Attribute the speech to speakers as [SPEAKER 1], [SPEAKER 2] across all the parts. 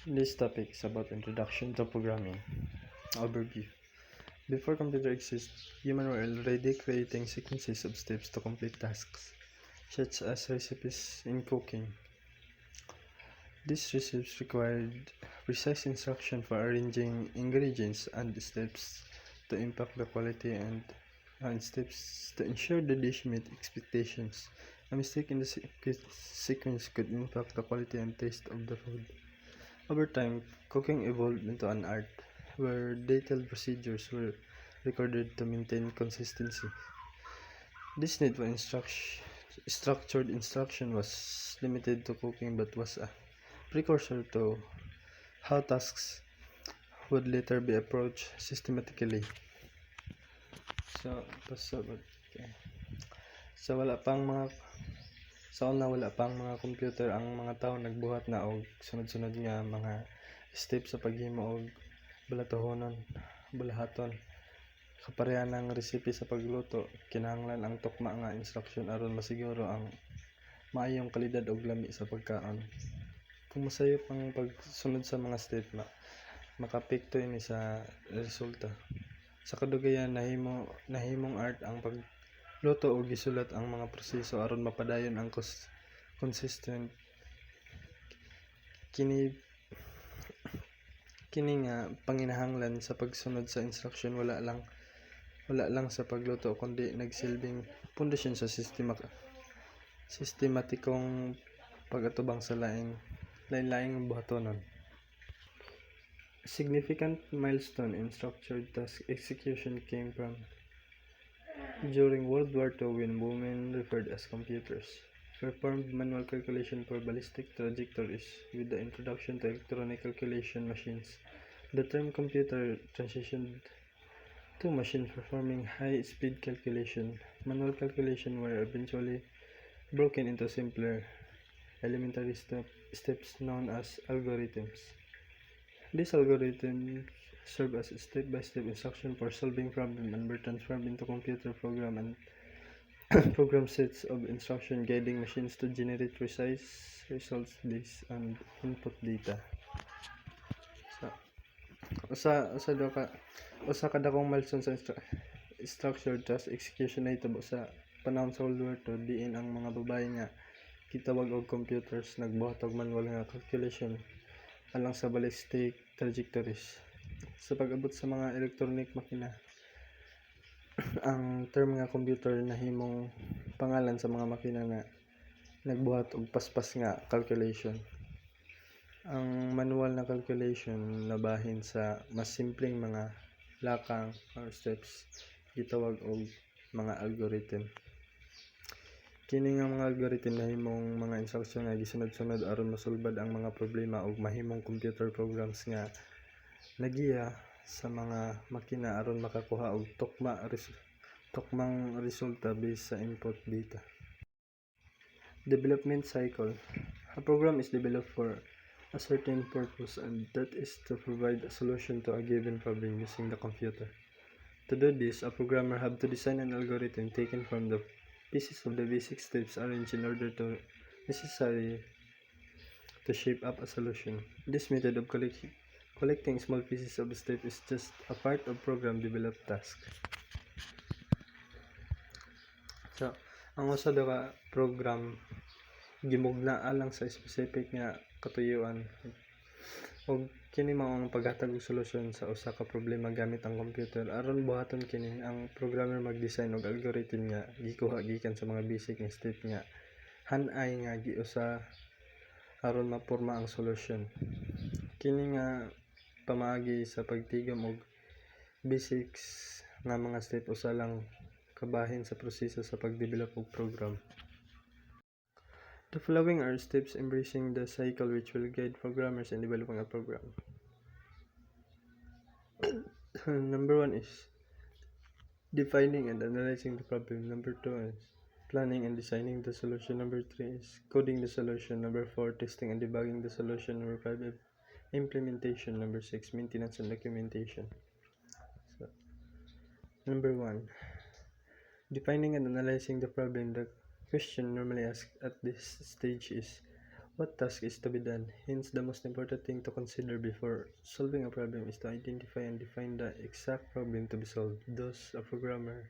[SPEAKER 1] This topic is about introduction to programming. Overview. Before computer existed, humans were already creating sequences of steps to complete tasks, such as recipes in cooking. These recipes required precise instruction for arranging ingredients and steps to impact the quality and steps to ensure the dish met expectations. A mistake in the sequence could impact the quality and taste of the food. Over time, cooking evolved into an art where detailed procedures were recorded to maintain consistency. This need for structured instruction was limited to cooking but was a precursor to how tasks would later be approached systematically. So, pasabot. Okay. Sa wala pang mga Sa una wala pang mga computer, ang mga tao nagbuhat na og sunod-sunod nga mga step sa paghimo og bulahaton. Kapareha ng recipe sa pagluto, kinahanglan ang tukma nga instruction aron masiguro ang maayong kalidad og lami sa pagkaon. Kung masayop ang pagsunod sa mga step, makapekto ini sa resulta. Sa kadugayan, nahimong art ang pagluto o gisulat ang mga proseso aron mapadayon ang consistent. Kini nga panginahanglan sa pagsunod sa instruction wala lang sa pagluto kundi nagsilbing pundasyon sa sistematikong pag-atubang sa lain-laing buhatonon. A significant milestone in structured task execution came from during World War II when women referred as computers performed manual calculation for ballistic trajectories. With the introduction to electronic calculation machines, the term computer transitioned to machine performing high-speed calculation. Manual calculation were eventually broken into simpler, elementary steps known as algorithms. These algorithms serve as step-by-step instruction for solving problems and were transformed into computer program and program sets of instruction guiding machines to generate precise results based on input data. Usa ka dakong milestone sa structured task execution ay hitabo sa panahon sa World War II diin ang mga babaye nga gitawag og computers nagbuhat og manual nga calculation alang sa ballistic trajectories. Sa pag-abot sa mga electronic makina, ang term nga computer nahimong pangalan sa mga makina nga nagbuhat og paspas nga calculation. Ang manual na calculation labahin sa mas simpleng mga lakang or steps gitawag og mga algorithm. Kini nga mga algorithm nahimong mga instruction nga gisunod-sunod aron mosulbad ang mga problema ug mahimong computer programs nga nagiya sa mga makina aron makakuha og tukmang resulta based sa input data. Development cycle. A program is developed for a certain purpose, and that is to provide a solution to a given problem using the computer. To do this, a programmer have to design an algorithm taken from the pieces of the basic steps arranged in order to necessary to shape up a solution. This method of collecting small pieces of steps is just a part of program developed task. So, ang usa daw ka program gimugna alang sa specific nga katuyuan ug kini mao ang paghatag og solusyon sa usa ka problema gamit ang computer. Aron buhaton kini, ang programmer mag-design og algorithm nga gikuha gikan sa mga basic nga step nga han-ay nga giusa aron maporma ang solusyon. Kini nga pamaagi sa pagtigom og basics nga mga step usa lang kabahin sa proseso sa pagdevelop og program. The following are steps embracing the cycle which will guide programmers in developing a program. Number 1 is defining and analyzing the problem. Number 2 is planning and designing the solution. Number 3 is coding the solution. Number 4, testing and debugging the solution. Number 5, implementation. Number 6, maintenance and documentation. So, number 1, defining and analyzing the problem. The question normally asked at this stage is, what task is to be done. Hence, the most important thing to consider before solving a problem is to identify and define the exact problem to be solved. Thus, a programmer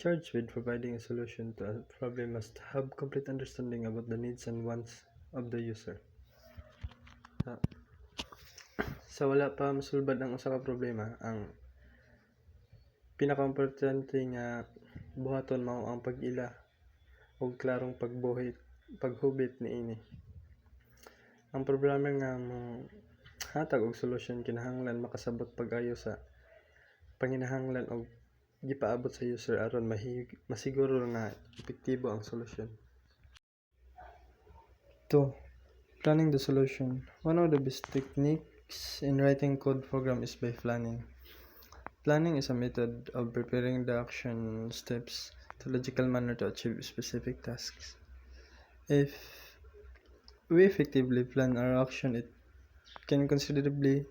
[SPEAKER 1] charged with providing a solution to a problem must have complete understanding about the needs and wants of the user. Sa wala pa masulbad ang usa ka problema, ang pinaka-importante nga buhaton mao ang pag-ila og klarong paghubit niini. Ang programmer nga mo hatag og solusyon kinahanglan makasabot pag-ayo sa panginahanglan og gipaabot sa user aron masiguro nga epektibo ang solusyon. 2. Planning the solution. One of the best techniques in writing code program is by planning. Planning is a method of preparing the action steps to logical manner to achieve specific tasks. If we effectively plan our action, it can considerably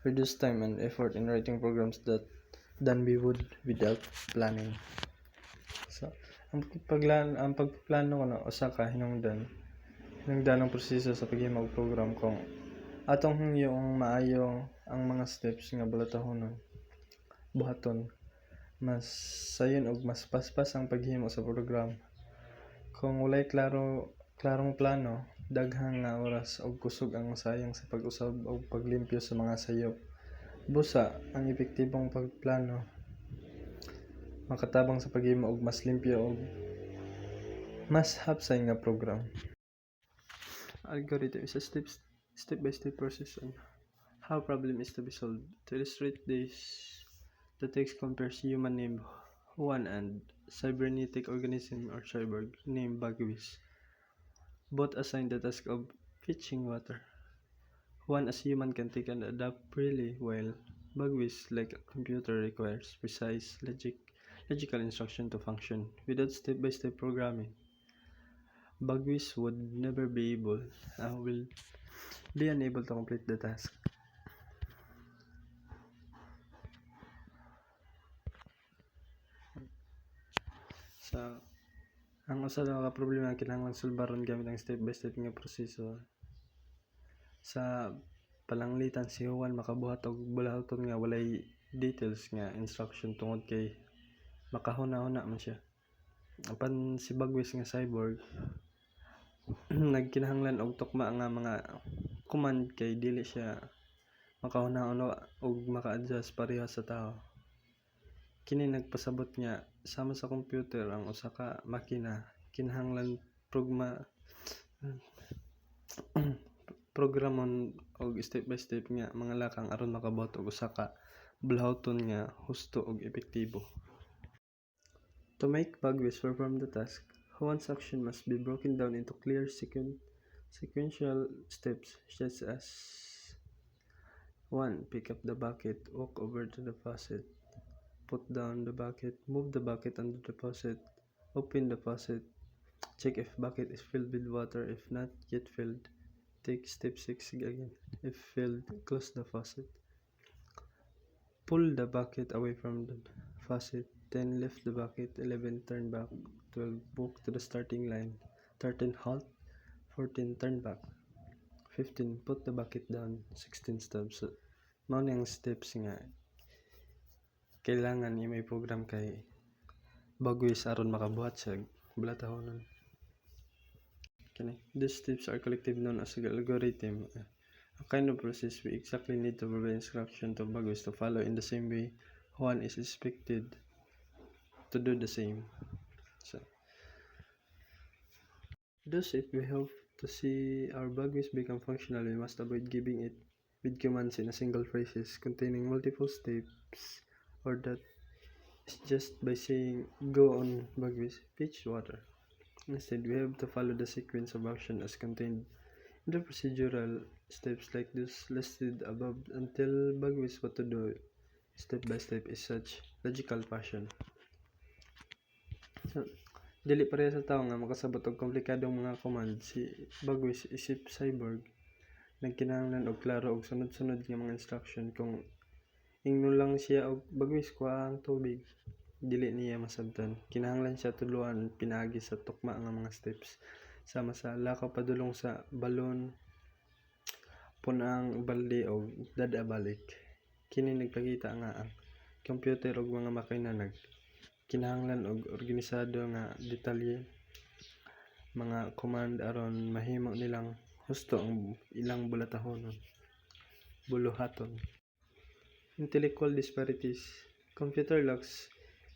[SPEAKER 1] reduce time and effort in writing programs than we would without planning. So, ang pagplano kuno usa ka hinungdan ang proseso sa paghimo og program kung atong hingyoong maayo ang mga steps nga buhaton mas sayon og mas paspas ang paghimo sa program. Kung walay klarong plano, daghang nga oras og kusog ang masayang sa pag-usab og paglimpyo sa mga sayop. Busa, ang epektibong pagplano makatabang sa paghimo og mas limpyo og mas hapsay nga program. Algorithm is a step-by-step process on how problem is to be solved. To illustrate this, the text compares human named Juan and cybernetic organism or cyborg named Bagwis. Both assigned the task of fetching water. Juan as human can take and adapt really while Bagwis like a computer requires precise logical instruction to function. Without step-by-step programming, Bagwis will be unable to complete the task. So, ang usa ka problema kinahanglan sulbaron gamit ang step-by-step nga proseso. Sa palanglitan si Juan makabuhat og bulahton nga walay details nga instruction tungod kay makahuna-huna man siya. Apan si Bagwis nga cyborg nagkinahanglan og tukma nga mga command kay dili siya makahuna-huna og maka-adjust pareha sa tao. Kini nagpasabot nga sama sa computer ang usa ka makina kinahanglan programon og step-by-step nga mga lakang aron makabuhat og usa ka bulahton nga husto ug epektibo. To make Bagwis perform the task, Juan's action must be broken down into clear sequential steps such as 1. Pick up the bucket, walk over to the faucet, put down the bucket, move the bucket under the faucet, open the faucet, check if bucket is filled with water. If not yet filled, take step 6 again. If filled, close the faucet. Pull the bucket away from the faucet. 10. Lift the bucket. 11. Turn back. 12. Walk to the starting line. 13. Halt. 14. Turn back. 15. Put the bucket down. 16. Stop. So, mao ang steps nga kailangan may program kay Bagwis aron makabuhat sa bulatahonon. These steps are collectively known as an algorithm, a kind of process we exactly need to provide instruction to Bagwis to follow in the same way Juan is expected to do the same. So, thus if we hope to see our Bagwis become functional, we must avoid giving it with commands in a single phrases containing multiple steps, or that is just by saying go on Bagwis, fetch water. Instead, we have to follow the sequence of action as contained in the procedural steps like those listed above until Bagwis what to do step by step is such logical fashion. So, dili pareha sa tao nga makasabot og komplikadong mga command. Si Bagwis isip cyborg nagkinahanglan og klaro og sunod-sunod nga mga instruction. Kung ingno lang siya og Bagwis kuha ang tubig, dili niya masabtan. Kinahanglan siya tuluan pinaagi sa tukma nga mga steps. sama sa lakaw padulong sa balon, punang balde o dada balik. Kini nagpakita nga ang computer ug mga makina kinahanglan og organisado nga detalye, mga command aron mahimo nilang husto ang ilang buluhaton. Intellectual disparities. Computer lacks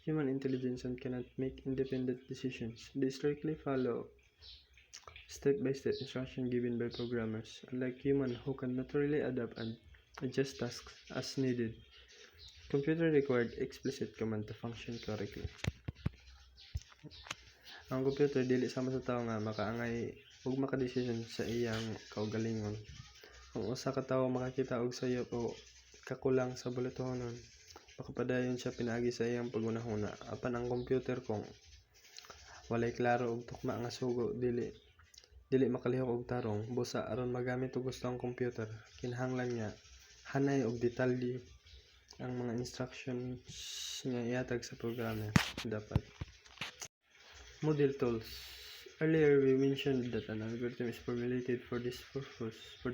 [SPEAKER 1] human intelligence and cannot make independent decisions. They strictly follow step-by-step instruction given by programmers, unlike human who can naturally adapt and adjust tasks as needed. Computer required explicit command to function correctly. Ang computer dili sama sa tawo nga makaangay ug makadesisyon sa iyang kaugalingon. Kung usa ka tawo makakita og sayop o kakulang sa bulatonon, makapadayon siya pinaagi sa iyang pagunahuna. Apan ang computer kung walay klaro og tukma nga sugo, dili makalihok og tarong busa aron magamit og gusto ang computer. Kinahanglan nga hanay og detalye ang mga instructions nga ihatag sa programa dapat. Model tools. Earlier we mentioned that an algorithm is formulated for the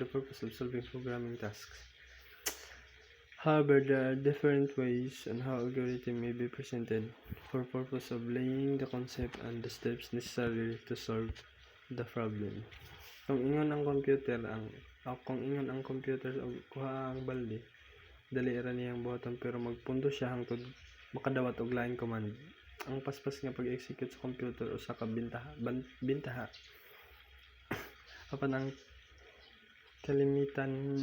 [SPEAKER 1] purpose of solving programming tasks. However, there are different ways on how algorithm may be presented for purpose of laying the concept and the steps necessary to solve the problem. Kung ingon ang computer og kuha ang balde, dali ra niyang buhaton pero magpundo siya hangtod makadawat og laing command. Ang paspas nga pag-execute sa computer usa ka bintaha. Apan ang kalimitan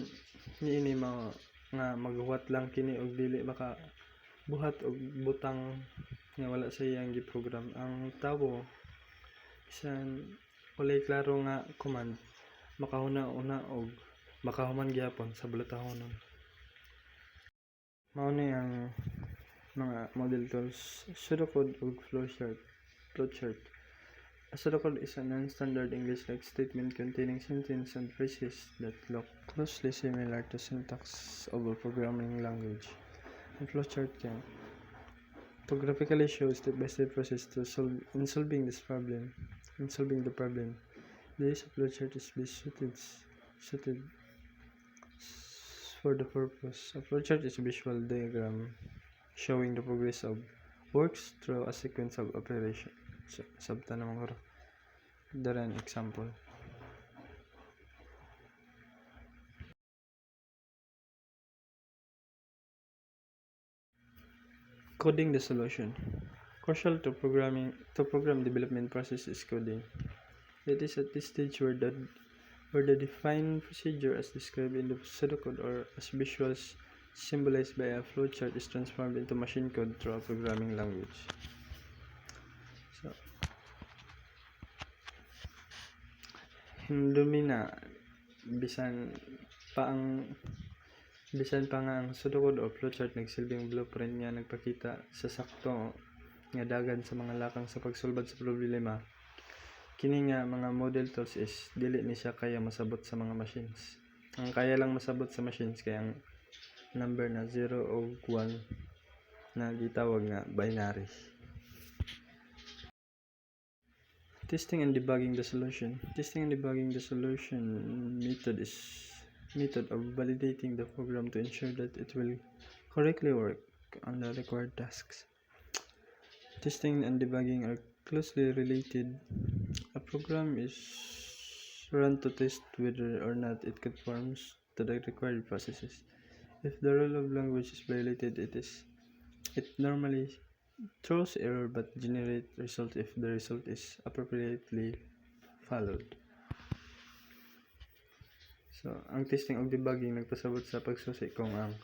[SPEAKER 1] niini nga maghuwat lang kini og dili makabuhat og butang nga wala sa iyang giprogram. Ang tawo bisan walay klaro nga command, makahuna-una og makahuman gyapon sa bulatahonon. Mao ni ang mga model tools. Pseudocode ug flowchart. A pseudocode is a non-standard English-like statement containing sentences and phrases that look closely similar to syntax of a programming language. A flowchart can graphically show step-by-step process in solving the problem. The use of flowchart is best suited for the purpose. A flowchart is a visual diagram showing the progress of works through a sequence of operations. Sabta naman ko daran example. Coding the solution. Crucial to program development process is coding. It is at this stage where the defined procedure as described in the pseudocode or as visuals symbolized by a flowchart is transformed into machine code through a programming language. So, hindumi na bisan pa nga ang pseudocode o flowchart nagsilbing blueprint nga nagpakita sa sakto nga dagan sa mga lakang sa pagsulbad sa problema. Kini nga mga model tools is dili ni siya kaya masabot sa mga machines. Ang kaya lang masabot sa machines kaya ang number na 0 o 1 na gitawag nga binary. Testing and debugging the solution. Testing and debugging the solution method of validating the program to ensure that it will correctly work on the required tasks. Testing and debugging are closely related. A program is run to test whether or not it conforms to the required processes. If the rule of language is violated, it normally throws error but generates result if the result is appropriately followed. So, ang testing og debugging nagpasabot sa pagsusi kung ang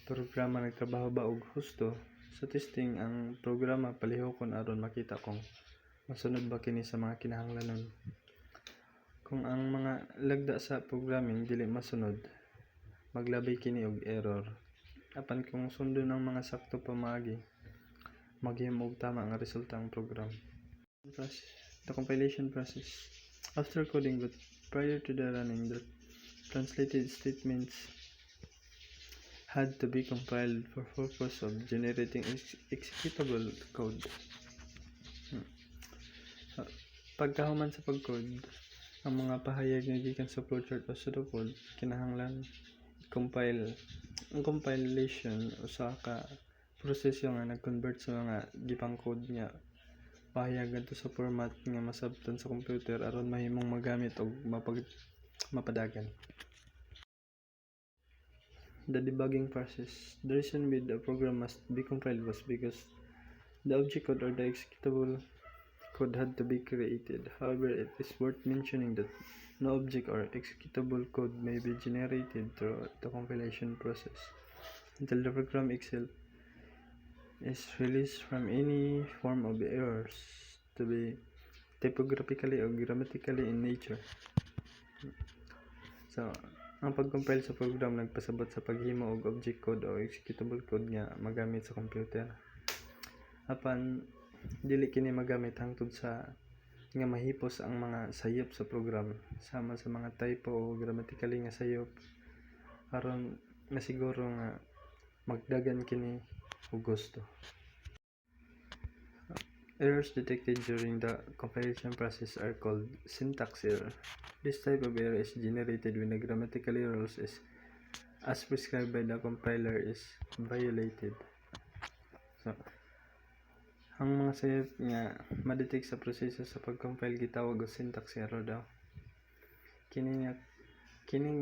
[SPEAKER 1] programa nagtrabaho ba og husto. Sa testing, ang programa palihokon aron makita kung masunod ba kini sa mga kinahanglanon. Kung ang mga lagda sa programming dili masunod, maglabay kini og error. Apan kung sundon ang mga sakto pamaagi, maghimo og tama nga resulta ang program. The compilation process. After coding but prior to the running, the translated statements had to be compiled for purpose of generating executable code. Pagkahuman sa pagcode, ang mga pahayag nga gikan sa flowchart o pseudocode kinahanglan compile. Ang compilation usa ka proseso nga nag-convert sa mga gipang code nga pahayag ngadto sa format nga masabtan sa computer aron mahimong magamit og mapadagan. The debugging process. The reason with a program must be compiled was because the object code or the executable code had to be created. However, it is worth mentioning that no object or executable code may be generated through the compilation process until the program itself is released from any form of errors to be typographically or grammatically in nature. So, ang pag-compile sa program nagpasabot sa paghimo og object code o executable code nga magamit sa computer. Apan dili kini magamit hangtod sa nga mahipos ang mga sayop sa program sama sa mga typo o grammatically nga sayop aron masiguro nga magdagan kini og gusto. Errors detected during the compilation process are called syntax error. This type of error is generated when the grammatical rules is as prescribed by the compiler is violated. So, ang mga sayop nga ma-detect sa proseso sa pag-compile gitawag og syntax error daw. Kini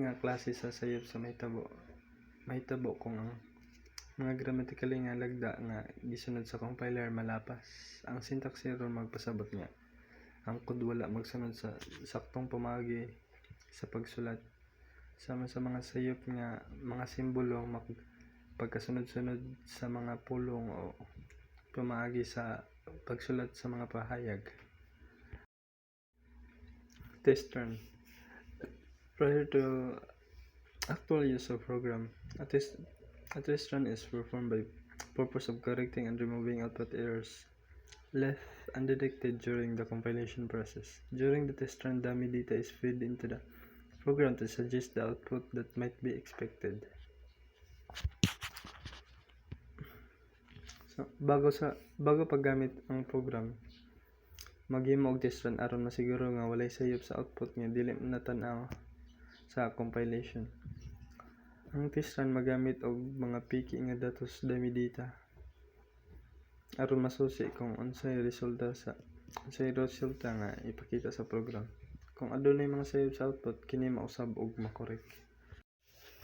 [SPEAKER 1] nga klase sa sayop sa mahitabo kung ang mga grammatically nga lagda nga gisunod sa compiler malapas. Ang syntax error magpasabot nga ang code wala magsunod sa saktong pamaagi sa pagsulat sama sa mga sayop nga mga simbolo pagkasunod-sunod sa mga pulong o pamaagi sa pagsulat sa mga pahayag. Test run. Prior to actual use of program, a test run is performed by purpose of correcting and removing output errors left undetected during the compilation process. During the test run, dummy data is fed into the program to suggest the output that might be expected. So, bago paggamit ang program, maghimo og test run aron masiguro nga walay sayop sa output nga dili natanaw sa compilation. Ang test run magamit og mga piki nga datos dummy data aron masusi kung unsay resulta nga ipakita sa program. Kung adunay mga sayop sa output, kini mausab og makorek.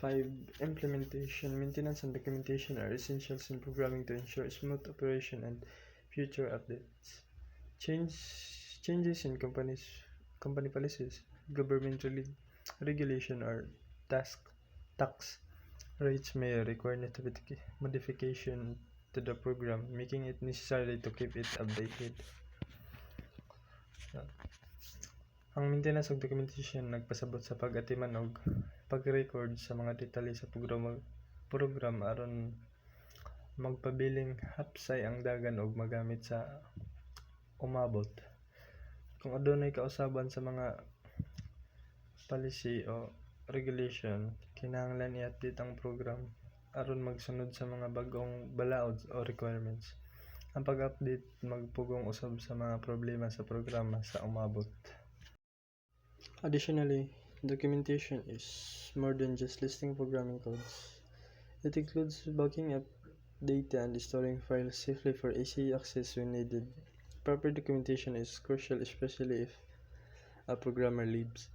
[SPEAKER 1] 5. Implementation, maintenance and documentation are essentials in programming to ensure smooth operation and future updates. Changes in company policies, government regulation or tax rates may require modification to the program, making it necessary to keep it updated. Ang maintenance ug documentation nagpasabot sa pag-atiman og pag-record sa mga detalye sa program aron magpabiling hapsay ang dagan og magamit sa umabot. Kung adunay kausaban sa mga policy o regulation, kinahanglan i-update ang program aron magsunod sa mga bag-ong balaod o requirements. Ang pag-update magpugong usab sa mga problema sa programa sa umabot. Additionally, documentation is more than just listing programming codes. It includes backing up data and storing files safely for easy access when needed. Proper documentation is crucial, especially if a programmer leaves,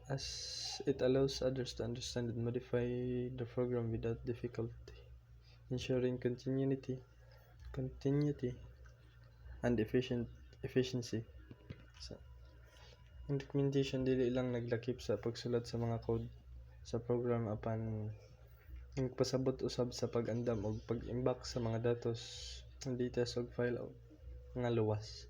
[SPEAKER 1] as it allows others to understand and modify the program without difficulty, ensuring continuity and efficiency. So, ang documentation dili lang naglakip sa pagsulat sa mga code sa program apan nagpasabot usab sa pag-andam og pag-imbak sa mga datos ng data sa file nga luwas.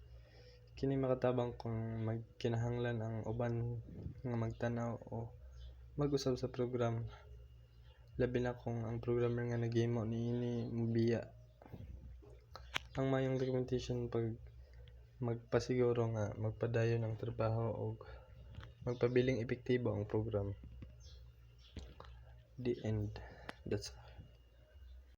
[SPEAKER 1] Kini makatabang kung magkinahanglan ang uban nga magtanaw o mag-usab sa program, labi na kung ang programmer nga naghimo niini mobiya. Ang mayong documentation magpasiguro nga magpadayon ang trabaho o magpabiling epektibo ang program. The end. That's all.